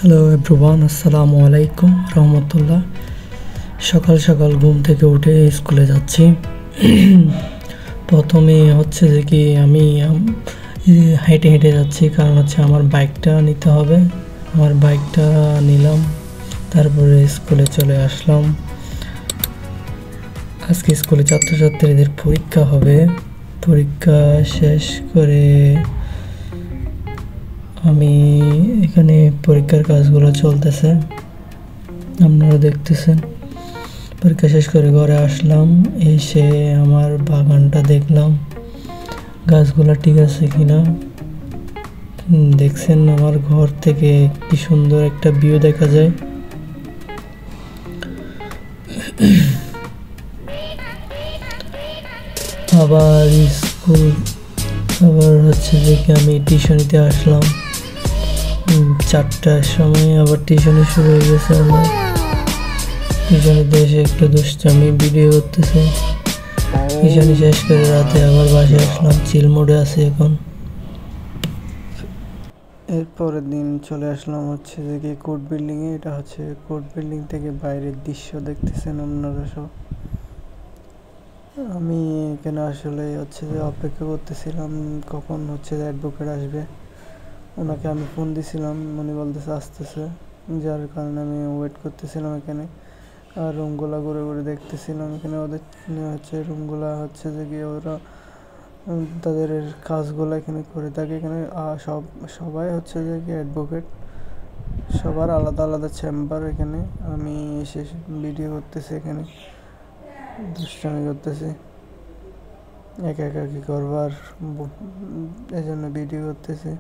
Hello everyone, আসসালামু আলাইকুম রহমতুল্লাহ। সকাল সকাল ঘুম থেকে উঠে স্কুলে যাচ্ছি। প্রথমে হচ্ছে যে কি আমি হেঁটে হেঁটে যাচ্ছি, কারণ হচ্ছে আমার বাইকটা নিতে হবে। আমার বাইকটা নিলাম, তারপরে স্কুলে চলে আসলাম। আজকে স্কুলে ছাত্রছাত্রীদের পরীক্ষা হবে। পরীক্ষা শেষ করে আমি এখানে পরীক্ষার কাজগুলো চলতেছে, আপনারা দেখতেছেন। পরীক্ষা শেষ করে ঘরে আসলাম, এসে আমার বাগানটা দেখলাম, গাছগুলো ঠিক আছে কিনা। দেখছেন আমার ঘর থেকে কি সুন্দর একটা ভিউ দেখা যায়। আবার স্কুল আবার হচ্ছে যে কি আমি টিউশনিতে আসলাম 4টার সময়। আবার টিউশনি শুরু হয়ে গেছে। আমার টিউশনিতে এসে একটু দুষ্টামি ভিডিও করতেছে। টিউশনি শেষ করে রাতে আবার বাসায় আসলাম, চিল মোডে আছি এখন। এরপরের দিন চলে আসলাম হচ্ছে যে কি কোর্ট বিল্ডিংয়ে। এটা হচ্ছে কোর্ট বিল্ডিং থেকে বাইরের দৃশ্য দেখতেছেন আপনারা সব। আমি এখানে আসলে হচ্ছে যে অপেক্ষা করতেছিলাম কখন হচ্ছে যে অ্যাডভোকেট আসবে। ওনাকে আমি ফোন দিছিলাম, উনি বলতেছে আসতেছে, যার কারণে আমি ওয়েট করতেছিলাম এখানে। আর রুমগুলা ঘুরে ঘুরে দেখতেছিলাম এখানে। ওদের হচ্ছে রুমগুলা হচ্ছে যে কি ওরা তাদের কাজগুলো এখানে করে থাকে। এখানে সবাই হচ্ছে যে কি অ্যাডভোকেট, সবার আলাদা আলাদা চেম্বার। এখানে আমি এসে ভিডিও করতেছি, এখানে দুষ্টামি করতেছি, একা একা কী করবার এই জন্য ভিডিও করতেছি।